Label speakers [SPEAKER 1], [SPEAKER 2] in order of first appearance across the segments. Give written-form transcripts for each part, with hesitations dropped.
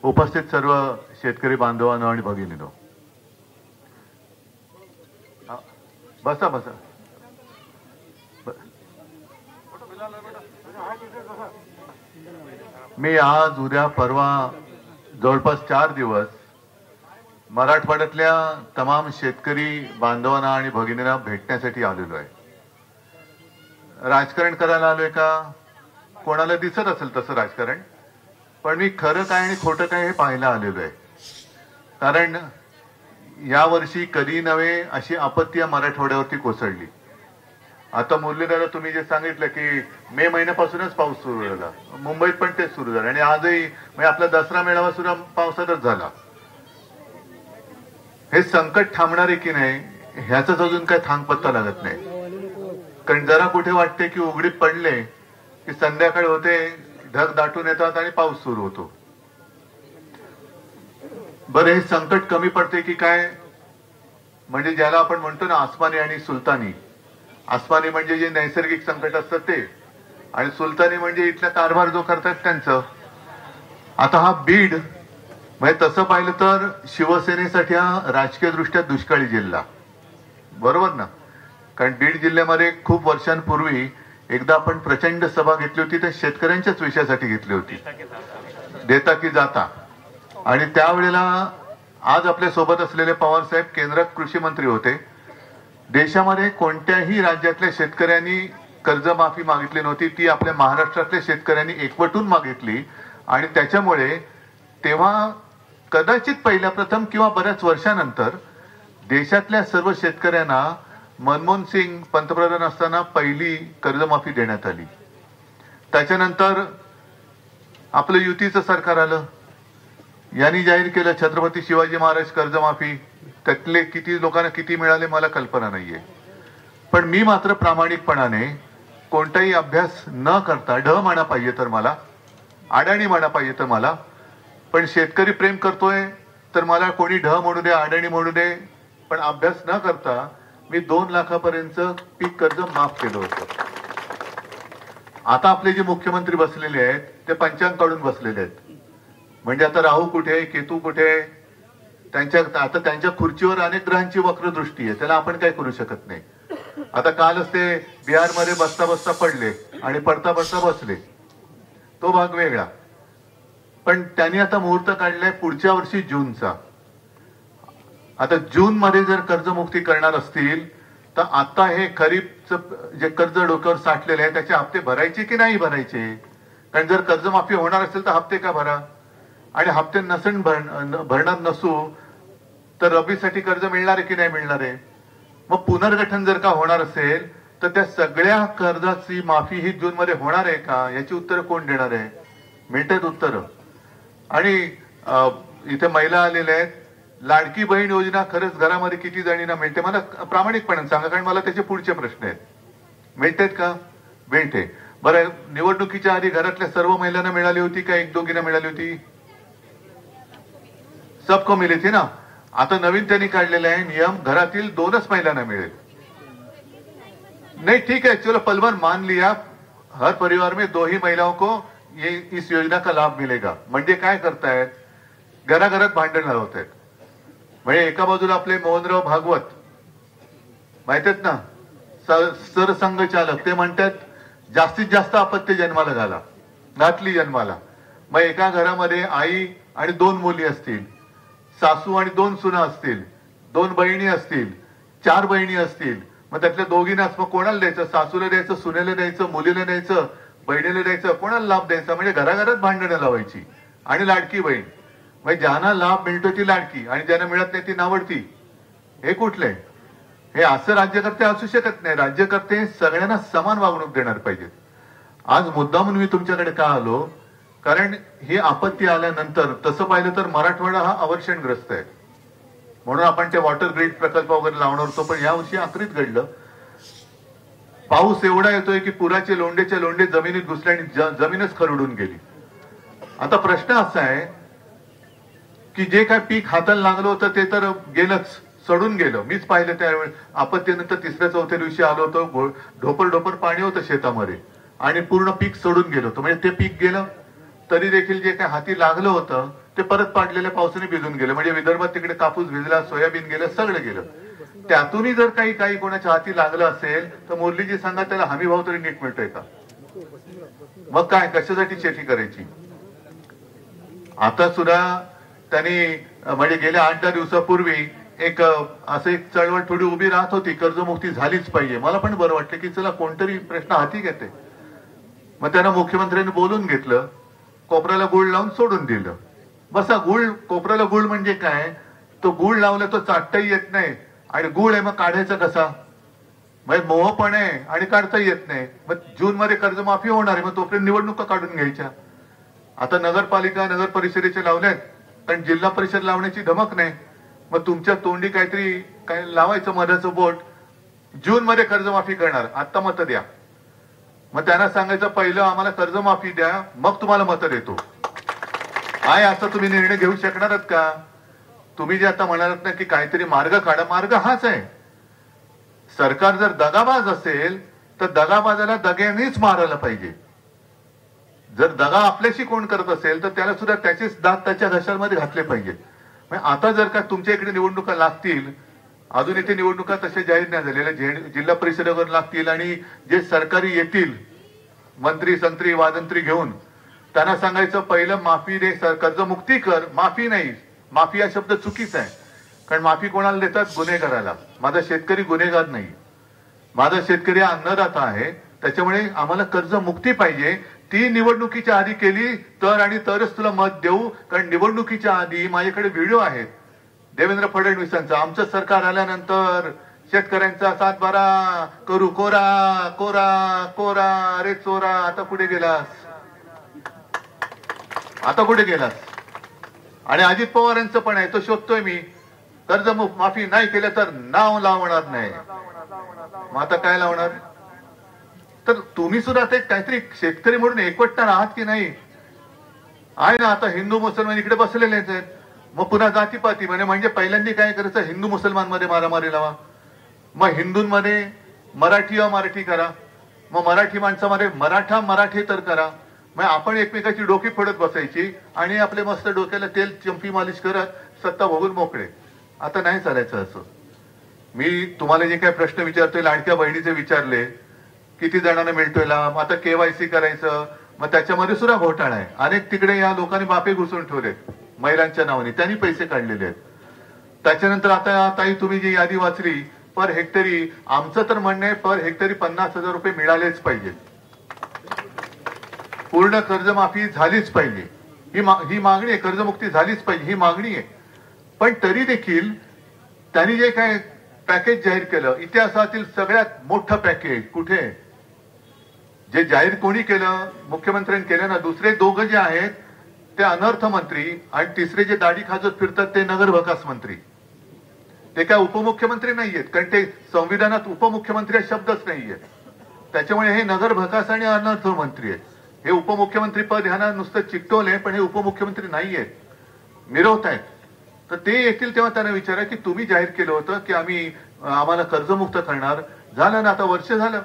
[SPEAKER 1] उपस्थित सर्व शेतकरी बांधवांनो आणि भगिनींनो, बसा बसा. मी आज उद्या परवा जवळपास 4 दिवस मराठवाड्यातल्या तमाम शेतकरी बांधवांना आणि भगिनींना भेटण्यासाठी आलेलो आहे. राजकारण करायला आलोय का? कोणाला दिसत असेल तसं राजकारण, पण मी खरं काय आणि खोटं काय हे पाहायला आलेलो आहे. कारण यावर्षी कधी नव्हे अशी आपत्ती मराठवाड्यावरती कोसळली. आता मुरलीधर तुम्ही जे सांगितलं की मे महिन्यापासूनच पाऊस सुरू झाला, मुंबईत पण तेच सुरू झालं आणि आजही म्हणजे आपला दसरा मेळावा सुद्धा पावसातच झाला. हे संकट थांबणार आहे की नाही ह्याचाच अजून काय थांगपत्ता लागत नाही. कारण जरा कुठे वाटते की उघडीत पडले की संध्याकाळी होते, ढग दाटून येतात आणि पाऊस सुरू होतो. बरं, हे संकट कमी पडते की काय? म्हणजे ज्याला आपण म्हणतो ना आसमानी आणि सुलतानी. आसमानी म्हणजे जे नैसर्गिक संकट असतात ते, आणि सुलतानी म्हणजे इथला कारभार जो करतात त्यांचं. आता हा बीड म्हणजे तसं पाहिलं तर शिवसेनेसाठी हा राजकीय दृष्ट्या दुष्काळी जिल्हा, बरोबर ना? कारण बीड जिल्ह्यामध्ये खूप वर्षांपूर्वी एकदा आपण प्रचंड सभा घेतली होती, त्या शेतकऱ्यांच्याच विषयासाठी घेतली होती, देता की जाता. आणि त्यावेळेला आज आपल्या सोबत असलेले पवार साहेब केंद्रात कृषी मंत्री होते. देशामध्ये कोणत्याही राज्यातल्या शेतकऱ्यांनी कर्जमाफी मागितली नव्हती, ती आपल्या महाराष्ट्रातल्या शेतकऱ्यांनी एकवटून मागितली. आणि त्याच्यामुळे तेव्हा कदाचित पहिल्या प्रथम किंवा बऱ्याच वर्षानंतर देशातल्या सर्व शेतकऱ्यांना मनमोहन सिंग पंतप्रधान असताना पहिली कर्जमाफी देण्यात आली. त्याच्यानंतर आपलं युतीचं सरकार आलं, यांनी जाहीर केलं छत्रपती शिवाजी महाराज कर्जमाफी. त्यातले किती लोकांना किती मिळाले मला कल्पना नाहीये. पण मी मात्र प्रामाणिकपणाने कोणताही अभ्यास न करता, ढ म्हणा पाहिजे तर मला, अडाणी म्हणा पाहिजे तर मला, पण शेतकरी प्रेम करतोय तर मला कोणी ढ म्हणू दे, अडाणी म्हणू दे, पण अभ्यास न करता मी 2 लाखापर्यंत पीक कर्ज माफ केलं होतं. आता आपले जे मुख्यमंत्री बसलेले आहेत ते पंचांग काढून बसलेले आहेत. म्हणजे आता राहू कुठे, केतू कुठे, आता त्यांच्या खुर्चीवर अनेक ग्रहांची वक्रदृष्टी आहे, त्याला आपण काय करू शकत नाही. आता कालच ते बिहारमध्ये बसता बसता पडले आणि पडता पडता बसले, तो भाग वेगळा. पण त्यांनी आता मुहूर्त काढलाय पुढच्या वर्षी जूनचा. आता जून मध्ये जर कर्जमुक्ती करणार असतील तर आता हे खरीपचं जे कर्ज डोक्यावर साठलेले आहे त्याचे हप्ते भरायचे की नाही भरायचे? कारण जर कर्जमाफी होणार असेल तर हप्ते का भरा, आणि हप्ते भरणार नसू तर रब्बीसाठी कर्ज मिळणार आहे की नाही मिळणार आहे? मग पुनर्गठन जर का होणार असेल तर त्या सगळ्या कर्जाची माफी ही जून मध्ये होणार आहे का, याची उत्तरं कोण देणार आहे? मिळतात उत्तरं. आणि इथे महिला आलेल्या आहेत. लाडकी बहीण योजना खरंच घरामध्ये किती जणींना मिळते? मला प्रामाणिकपणे सांगा, कारण मला त्याचे पुढचे प्रश्न आहेत. मिळतेत का? मिळते. बरं, निवडणुकीच्या आधी घरातल्या सर्व महिलांना मिळाली होती का एक दोघींना मिळाली होती? सबको मिली थी ना. आता नवीन त्यांनी काढलेला आहे नियम, घरातील 2च महिलांना मिळेल. नहीं ठीक है, चलो पलवन मान लिया, हर परिवार में 2 ही महिलाओं को ये इस योजना का लाभ मिलेगा. म्हणजे काय करतायत? घराघरात भांडण लावत आहेत. म्हणजे एका बाजूला आपले मोहनराव भागवत माहित आहेत ना, सरसंघचालक, ते म्हणतात जास्तीत जास्त अपत्य जन्माला घातली जन्माला. मग एका घरामध्ये आई आणि 2 मुली असतील, सासू आणि 2 सुना असतील, 2 बहिणी असतील, 4 बहिणी असतील, मग त्यातल्या दोघींनाच मग कोणाला द्यायचं? सासूला द्यायचं, सुनेला द्यायचं, मुलीला द्यायचं, बहिणीला द्यायचं, कोणाला लाभ द्यायचा? म्हणजे घराघरात भांडणं लावायची. आणि लाडकी बहीण, म्हणजे ज्यांना लाभ मिळतो ती लाडकी आणि ज्यांना मिळत नाही ती नावडती. हे कुठले? हे असं राज्यकर्ते असू शकत नाही. राज्यकर्ते सगळ्यांना समान वागणूक देणार पाहिजेत. आज मुद्दामून मी तुमच्याकडे का आलो? कारण ही आपत्ती आल्यानंतर तसं पाहिलं तर मराठवाडा हा अवर्षणग्रस्त आहे. म्हणून आपण ते वॉटर ग्रीड प्रकल्प वगैरे लावणार होतो, पण यावर्षी आखरीत घडलं. पाऊस एवढा येतोय की पुराचे लोंढेचे लोंढे जमिनीत घुसले आणि जमीनच खरडून गेली. आता प्रश्न असा आहे की जे काय पीक हाताला लागलं होतं ते तर गेलंच, सडून गेलं. मीच पाहिलं त्यावेळी आपत्तीनंतर 3-4 दिवशी आलो होतो, ढोपर पाणी होतं शेतामध्ये आणि पूर्ण पीक सडून गेलं होतं. म्हणजे ते पीक गेलं तरी देखील जे काय हाती लागलं होतं ते परत पाडलेल्या पावसाने भिजून गेलं. म्हणजे विदर्भात तिकडे कापूस भिजला, सोयाबीन गेलं, सगळं गेलं. त्यातूनही जर काही कोणाच्या हाती लागलं असेल तर मुरलीजी सांगा, त्याला हमी भाव तरी नीट मिळतोय का? मग काय, कशासाठी शेती करायची? आता सुद्धा त्यांनी म्हणजे गेल्या 8-10 दिवसापूर्वी एक चळवळ थोडी उभी राहत होती, कर्जमुक्ती झालीच पाहिजे. मला पण बरं वाटलं की चला कोणतरी प्रश्न हाती घेते. मग त्यांना मुख्यमंत्र्यांनी बोलून घेतलं, कोपऱ्याला गुळ लावून सोडून दिलं. बसा, गुळ कोपऱ्याला गुळ म्हणजे काय? तो गुळ लावला तो चाटताही येत नाही, आणि गुळ आहे मग काढायचा कसा? मग मोह पण आहे आणि काढताही येत नाही. मग जून मध्ये कर्जमाफी होणार आहे, मग तोपर्यंत निवडणुका काढून घ्यायच्या. आता नगरपालिका नगर परिषदेचे लावल्यात, पण जिल्हा परिषद लावण्याची धमक नाही. मग तुमच्या तोंडी काहीतरी काय लावायचं मधाचं बोट, जून मध्ये कर्जमाफी करणार, आता मतं द्या. मग त्यांना सांगायचं पहिलं आम्हाला कर्जमाफी द्या, मग तुम्हाला मतं देतो. आहे असं तुम्ही निर्णय घेऊ शकणार आहात का? तुम्ही जे आता म्हणालात ना की काहीतरी मार्ग काढा, मार्ग हाच आहे. सरकार जर दगाबाज असेल तर दगाबाजाला दग्यानेच मारायला पाहिजे. जर दगा आपल्याशी कोण करत असेल तर त्याला सुद्धा त्याचेच दात त्याच्या घशामध्ये घातले पाहिजे. आता जर का तुमच्या इकडे निवडणुका लागतील, अजून इथे निवडणुका तशा जाहीर नाही झालेल्या, जिल्हा परिषदेवर लागतील, आणि जे सरकारी येतील मंत्री संत्री वादंत्री घेऊन, त्यांना सांगायचं पहिलं माफी दे, कर्जमुक्ती कर, माफी नाही. माफी हा शब्द चुकीचा आहे, कारण माफी कोणाला देतात? गुन्हेगाराला. माझा शेतकरी गुन्हेगार नाही, माझा शेतकरी अन्नदाता आहे. त्याच्यामुळे आम्हाला कर्जमुक्ती पाहिजे. ती निवडणुकीच्या आधी केली तर, आणि तरच तुला मत देऊ. कारण निवडणुकीच्या आधी माझ्याकडे व्हिडिओ आहेत देवेंद्र फडणवीसांचा, आमचं सरकार आल्यानंतर शेतकऱ्यांचा 7-12 करू, कोरा कोरा कोरा, अरे चोरा, आता कुठे गेलास? आता कुठे गेलास? आणि अजित पवारांचं पण आहे, तो शोधतोय मी, कर्ज माफी नाही केलं तर नाव लावणार नाही. मग आता काय लावणार? तर तुम्ही सुद्धा ते काहीतरी शेतकरी म्हणून एकवटणार आहात की नाही? आहे ना, आता हिंदू मुसलमान इकडे बसलेले आहेत, मग पुन्हा जातीपाती म्हणजे पहिल्यांदा काय करायचं? हिंदू मुसलमान मध्ये मारामारी लावा. मग हिंदूंमध्ये मराठी अमराठी करा, मग मराठी माणसामध्ये मराठा मराठी तर करा. मग आपण एकमेकाची डोकी फोडत बसायची आणि आपले मस्त डोक्याला तेल चंपी मालिश करत सत्ता भोगून मोकळे. आता नाही चालायचं असं. मी तुम्हाला जे काही प्रश्न विचारतोय, लाडक्या बहिणीचे विचारले, किती जणांना मिळतोय लाभ, आता केवायसी करायचं, मग त्याच्यामध्ये सुद्धा घोटाळा आहे. अनेक तिकडे या लोकांनी बापे घुसून ठेवलेत महिलांच्या नावाने, त्यांनी पैसे काढलेले आहेत. त्याच्यानंतर आता ताई तुम्ही जी यादी वाचली, पर हेक्टरी, आमचं तर म्हणणं आहे पर हेक्टरी 50,000 रुपये मिळालेच पाहिजेत. पूर्ण कर्जमाफी झालीच पाहिजे, ही मागणी आहे. कर्जमुक्ती झालीच पाहिजे, ही मागणी आहे. पण तरी देखील त्यांनी जे काय पॅकेज जाहीर केलं, इतिहासातील सगळ्यात मोठं पॅकेज कुठे? जे जाहीर कोणी केलं? मुख्यमंत्र्यांनी केलं ना. दुसरे दोघं जे आहेत ते अनर्थ मंत्री, आणि तिसरे जे दाढी खाजत फिरतात ते नगर विकास मंत्री. ते काय उपमुख्यमंत्री नाहीयेत, कारण ते संविधानात उपमुख्यमंत्री हा शब्दच नाहीये. त्याच्यामुळे हे नगर विकास आणि अनर्थ मंत्री आहेत. हे उपमुख्यमंत्री पद ह्यांना नुसतं चिकटवलंय, पण हे उपमुख्यमंत्री नाहीयेत, मिरवत आहेत. तर ते येतील तेव्हा त्यांना विचारा की तुम्ही जाहीर केलं होतं की आम्हाला कर्जमुक्त करणार. झालं ना, आता वर्ष झालं,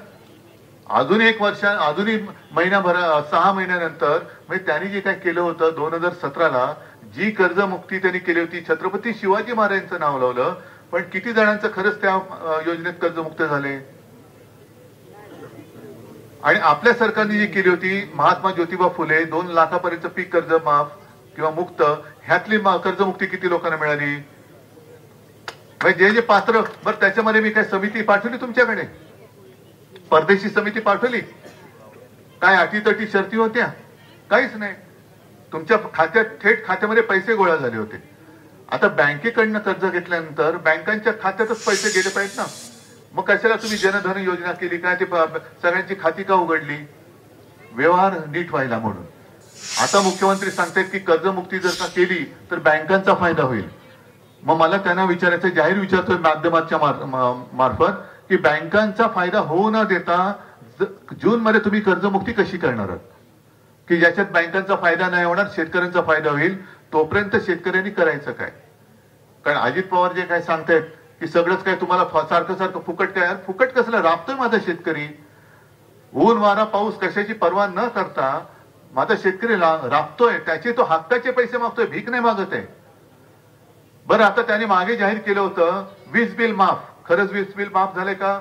[SPEAKER 1] अजून एक वर्ष, अजूनही महिनाभर, 6 महिन्यानंतर म्हणजे त्यांनी जे काय केलं होतं 2017ला, जी कर्जमुक्ती त्यांनी केली होती, छत्रपती शिवाजी महाराजांचं नाव लावलं, पण किती जणांचं खरंच त्या योजनेत कर्जमुक्त झाले? आणि आपल्या सरकारने जी केली होती, महात्मा ज्योतिबा फुले 2 लाखापर्यंत पीक कर्ज माफ किंवा मुक्त, ह्यातली कर्जमुक्ती किती लोकांना मिळाली? म्हणजे जे पात्र, बरं त्याच्यामध्ये मी काय समिती पाठवली तुमच्याकडे? परदेशी समिती पाठवली? काय अटीतटी शर्ती होत्या? काहीच नाही. तुमच्या खात्यात, थेट खात्यामध्ये पैसे गोळा झाले होते. आता बँकेकडनं कर्ज घेतल्यानंतर बँकांच्या खात्यातच पैसे गेले पाहिजेत ना. मग कशाला तुम्ही जनधन योजना केली? काय ते सगळ्यांची खाती का उघडली? व्यवहार नीट व्हायला म्हणून. आता मुख्यमंत्री सांगतायत की कर्जमुक्ती जर का केली तर बँकांचा फायदा होईल. मग मला त्यांना विचारायचं, जाहीर विचारतोय माध्यमाच्या मार्फत, की बँकांचा फायदा होऊ न देता जून मध्ये तुम्ही कर्जमुक्ती कशी करणार आहात? की ज्याच्यात बँकांचा फायदा नाही होणार, शेतकऱ्यांचा फायदा होईल, तोपर्यंत शेतकऱ्यांनी करायचं काय? कारण अजित पवार जे काय सांगतायत की सगळंच काय तुम्हाला सारखं सारखं फुकट काय? फुकट कसलं? राबतोय माझा शेतकरी, ऊन वारा पाऊस कशाची पर्वा न करता माझा शेतकरी राबतोय, त्याचे तो हक्काचे पैसे मागतोय, भीक नाही मागत आहे. बरं, आता त्याने मागे जाहीर केलं होतं वीज बिल माफ. खरंच वीज बिल माफ झाले का?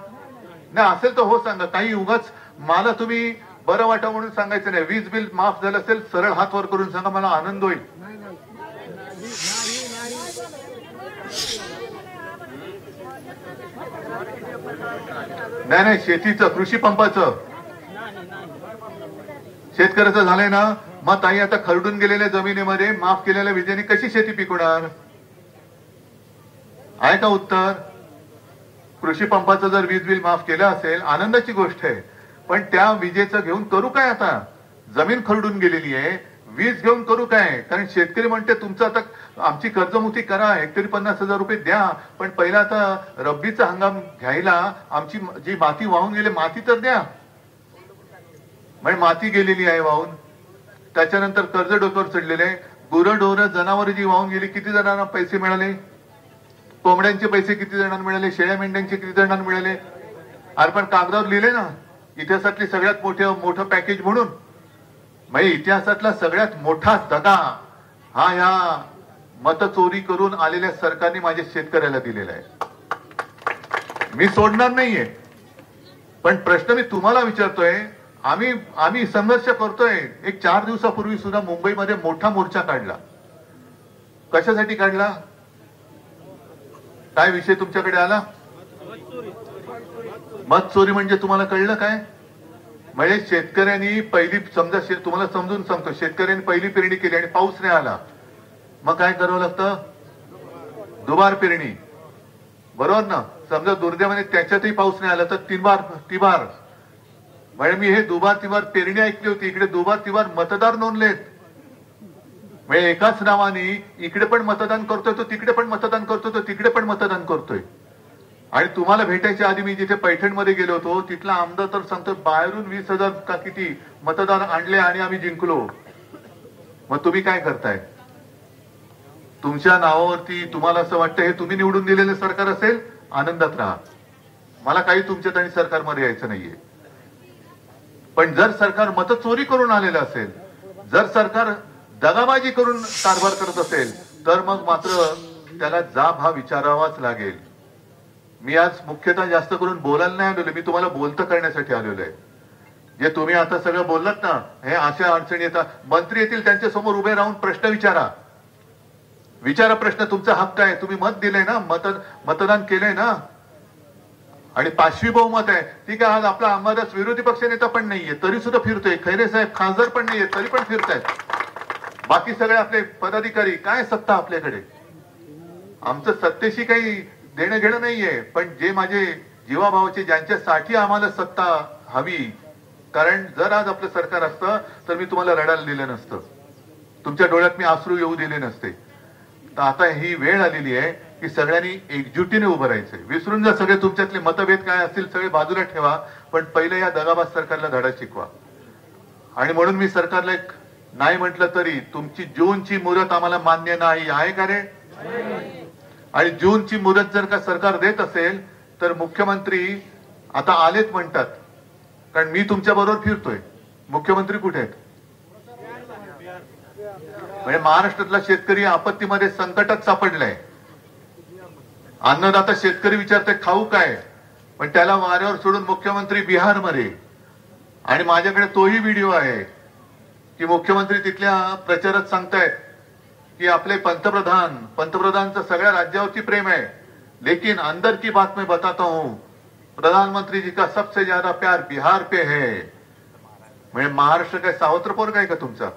[SPEAKER 1] नाही असेल तर हो सांगा. काही उगाच मला तुम्ही बरं वाटा म्हणून सांगायचं नाही. वीज बिल माफ झालं असेल सरळ हात वर करून सांगा, मला आनंद होईल. नाही, शेतीचं, कृषी पंपाचं शेतकऱ्याचं झालंय ना. मग ताई आता खरडून गेलेल्या जमिनीमध्ये माफ केलेल्या विजेने कशी शेती पिकवणार? आहे का उत्तर? कृषी पंपाचं जर वीज बिल माफ केलं असेल आनंदाची गोष्ट आहे, पण त्या विजेचं घेऊन करू काय? आता जमीन खरडून गेलेली आहे, वीज घेऊन करू काय? कारण शेतकरी म्हणते तुमचं आता आमची कर्जमुक्ती करा, हेक्टरी 50,000 रुपये द्या, पण पहिला आता रब्बीचा हंगाम घ्यायला आमची जी माती वाहून गेली माती तर द्या. म्हणजे माती गेलेली आहे वाहून, त्याच्यानंतर कर्ज डोक्यावर चढलेले, गुरंढोरं जनावर जी वाहून गेली, किती जणांना पैसे मिळाले? कोंबड्यांचे पैसे किती जणांना मिळाले? शेळ्या मेंढ्यांचे किती जणांना मिळाले? अरे पण कागदावर लिहिले ना इतिहासातली सगळ्यात मोठं पॅकेज म्हणून. म्हणजे इतिहासातला सगळ्यात मोठा दगा हा ह्या मतचोरी करून आलेल्या सरकारने माझ्या शेतकऱ्याला दिलेला आहे. मी सोडणार नाहीये, पण प्रश्न मी तुम्हाला विचारतोय. आम्ही संघर्ष करतोय. एक 4 दिवसापूर्वी सुद्धा मुंबईमध्ये मोठा मोर्चा काढला. कशासाठी काढला? काय विषय तुमच्याकडे आला? मत चोरी म्हणजे तुम्हाला कळलं काय? म्हणजे शेतकऱ्यांनी पहिली, समजा तुम्हाला समजून सांगतो, शेतकऱ्यांनी पहिली पेरणी केली आणि पाऊस नाही आला, मग काय करावं लागतं? दुबार पेरणी, बरोबर ना? समजा दुर्दैवाने त्याच्यातही पाऊस नाही आला तर तिबार. म्हणजे मी हे दुबार तिबार पेरणी ऐकली होती, इकडे दुबार तिबार मतदार नोंदलेत. म्हणजे एकाच नावाने इकडे पण मतदान करतोय तो, तिकडे पण मतदान करतोय तो, तिकडे पण मतदान करतोय. आणि तुम्हाला भेटायच्या आधी मी जिथे पैठणमध्ये गेलो होतो तिथला आमदार तर सांगतो बाहेरून 20,000 का किती मतदार आणले आणि आम्ही जिंकलो. मग तुम्ही काय करताय? तुमच्या नावावरती तुम्हाला असं वाटतं हे तुम्ही निवडून दिलेलं सरकार असेल, आनंदात राहा. मला काही तुमच्यात आणि सरकारमध्ये यायचं नाहीये. पण जर सरकार मतचोरी करून आलेलं असेल, जर सरकार दगाबाजी करून कारभार करत असेल, तर मग मात्र त्याला जाब हा विचारावाच लागेल. मी आज मुख्यतः जास्त करून बोलायला नाही आलेलो, मी तुम्हाला बोलतं करण्यासाठी आलेलो आहे. जे तुम्ही आता सगळं बोललात ना, हे अशा अडचणी येतात, मंत्री येतील त्यांच्या समोर उभे राहून प्रश्न विचारा प्रश्न. तुमचा हक्क आहे, तुम्ही मत दिलंय ना, मतदान केलंय ना, आणि 5वी बहुमत आहे. ठीक आहे, आज आपला अंबादास विरोधी पक्ष नेता पण नाहीये तरी सुद्धा फिरतोय, खैरे साहेब खासदार पण नाहीये तरी पण फिरतायत, बाकी सगळे आपले पदाधिकारी. काय सत्ता आपल्याकडे? आमचं सत्तेशी काही देणं घेणं नाहीये, पण जे माझे जीवाभावाचे, ज्यांच्यासाठी आम्हाला सत्ता हवी, कारण जर आज आपलं सरकार असतं तर मी तुम्हाला रडायला दिलं नसतं, तुमच्या डोळ्यात मी अश्रू येऊ दिले नसते. तर आता ही वेळ आलेली आहे की सगळ्यांनी एकजुटीने उभं राहायचंय. विसरून जा सगळे तुमच्यातले मतभेद काय असतील सगळे बाजूला ठेवा, पण पहिलं या दगाबाज सरकारला धडा शिकवा. आणि म्हणून मी सरकारला एक नाही म्हटलं तरी तुमची जूनची मुदत आम्हाला मान्य नाही आहे का रे? आणि जूनची मुदत जर का सरकार देत असेल तर मुख्यमंत्री आता आलेत म्हणतात, कारण मी तुमच्या बरोबर फिरतोय. मुख्यमंत्री कुठे आहेत? म्हणजे महाराष्ट्रातला शेतकरी आपत्तीमध्ये संकटात सापडलाय. अन्नदाता शेतकरी विचारतोय खाऊ काय, पण त्याला वाऱ्यावर सोडून मुख्यमंत्री बिहारमध्ये. आणि माझ्याकडे तोही व्हिडिओ आहे की मुख्यमंत्री तिथल्या प्रचारात सांगतायत कि आपले पंतप्रधानचं सगळ्या राज्यावरती प्रेम है, लेकिन अंदर की बात मैं बताता हूं, प्रधानमंत्री जी का सबसे ज्यादा प्यार बिहार पे है. म्हणजे महाराष्ट्र काय सावत्रपोर काय का तुमचा?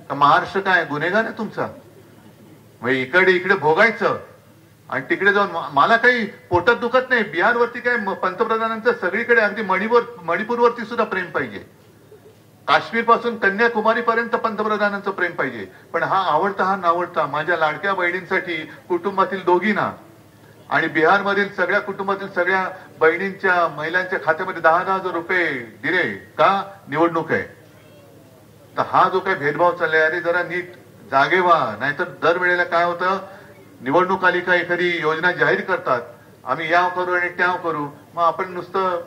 [SPEAKER 1] का महाराष्ट्र काय गुन्हेगार आहे तुमचा? म्हणजे इकडे भोगायचं आणि तिकडे जाऊन मला काही पोटात दुखत नाही. बिहारवरती काय पंतप्रधानांचं सगळीकडे, अगदी मणिपूरवरती सुद्धा प्रेम पाहिजे, काश्मीर पासून कन्याकुमारी पर्यंत पंतप्रधानांचं प्रेम पाहिजे. पण हा आवडता हा नावडता माझ्या लाडक्या बहिणींसाठी कुटुंबातील दोघींना आणि बिहारमधील सगळ्या कुटुंबातील सगळ्या बहिणींच्या महिलांच्या खात्यामध्ये 10,000 रुपये दिले का? निवडणूक आहे. तर हा जो काही भेदभाव चाललाय, अरे जरा नीट जागे व्हा. नाहीतर दरवेळेला काय होतं, निवडणूक आली का एखादी योजना जाहीर करतात, आम्ही याव करू आणि त्याव करू, मग आपण नुसतं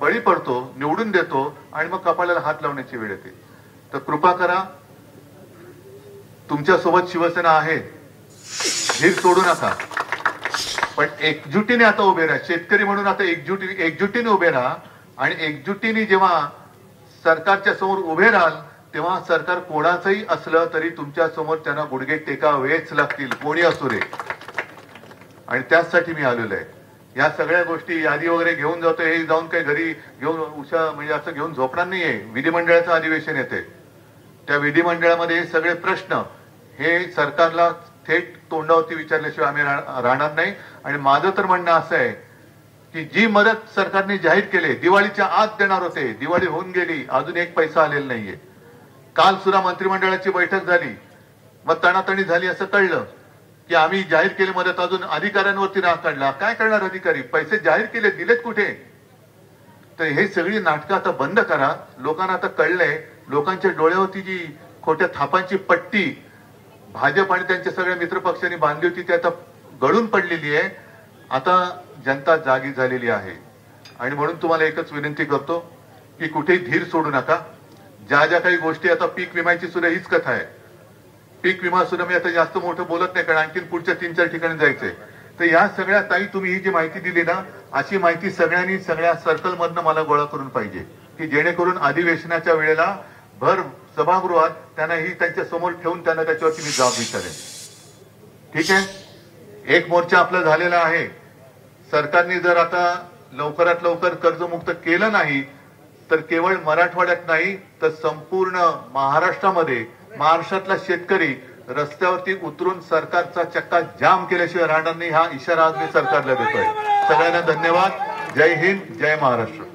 [SPEAKER 1] बळी पडतो, निवडून देतो आणि मग कपाळाला हात लावण्याची वेळ येते. तर कृपा करा, तुमच्यासोबत शिवसेना आहे, धीर सोडू नका, पण एकजुटीने आता उभे राहा. शेतकरी म्हणून आता एकजुटीने उभे राहा आणि एकजुटीने जेव्हा सरकारच्या समोर उभे राहाल तेव्हा सरकार कोणाचंही असलं तरी तुमच्या समोर त्यांना गुडघे टेकावेच लागतील, कोणी असू रे. आणि त्याचसाठी मी आलेलो आहे. या सगळ्या गोष्टी यादी वगैरे घेऊन जातो, हे जाऊन काही घरी घेऊन उषा म्हणजे असं घेऊन झोपणार नाहीये. विधिमंडळाचं अधिवेशन येते, त्या विधिमंडळामध्ये हे सगळे प्रश्न हे सरकारला थेट तोंडावरती विचारल्याशिवाय आम्ही राहणार नाही. आणि माझं तर म्हणणं असं आहे की जी मदत सरकारने जाहीर केली दिवाळीच्या आत देणार होते, दिवाळी होऊन गेली, अजून एक पैसा आलेला नाहीये. काल सुद्धा मंत्रिमंडळाची बैठक झाली, मग तणातणी झाली, असं कळलं की आम्ही जाहीर केली मदत, अजून अधिकाऱ्यांवरती राग काढला. काय करणार अधिकारी, पैसे जाहीर केले, दिलेत कुठे? तर हे सगळी नाटकं आता बंद करा. लोकांना आता कळलंय, लोकांच्या डोळ्यावरती जी खोट्या थापांची पट्टी भाजप आणि त्यांच्या सगळ्या मित्रपक्षांनी बांधली होती ती आता गळून पडलेली आहे. आता जनता जागी झालेली आहे. आणि म्हणून तुम्हाला एकच विनंती करतो की कुठेही धीर सोडू नका. ज्या ज्या काही गोष्टी, आता पीक विम्याची सुद्धा हीच कथा आहे. पीक विमा सुद्धा मी आता जास्त मोठं बोलत नाही, कारण आणखी पुढच्या 3-4 ठिकाणी जायचंय. तर या सगळ्या ताई, तुम्ही ही जी माहिती दिली ना, अशी माहिती सगळ्यांनी सगळ्या सर्कलमधनं मला गोळा करून पाहिजे, की जेणेकरून अधिवेशनाच्या वेळेला भर सभागृहात त्यांना ही त्यांच्या समोर ठेवून त्यांना त्याच्यावरती मी जबाब विचारेन. ठीक आहे, एक मोर्चा आपला झालेला आहे. सरकारने जर आता लवकरात लवकर कर्जमुक्त केलं नाही तर केवळ मराठवाड्यात नाही तर संपूर्ण महाराष्ट्रातला शेतकरी रस्त्यावरती उतरून सरकारचा चक्का जाम केल्याशिवाय राहणार नाही. हा इशारा आज मी सरकारला देतोय. सगळ्यांना धन्यवाद. जय हिंद, जय महाराष्ट्र.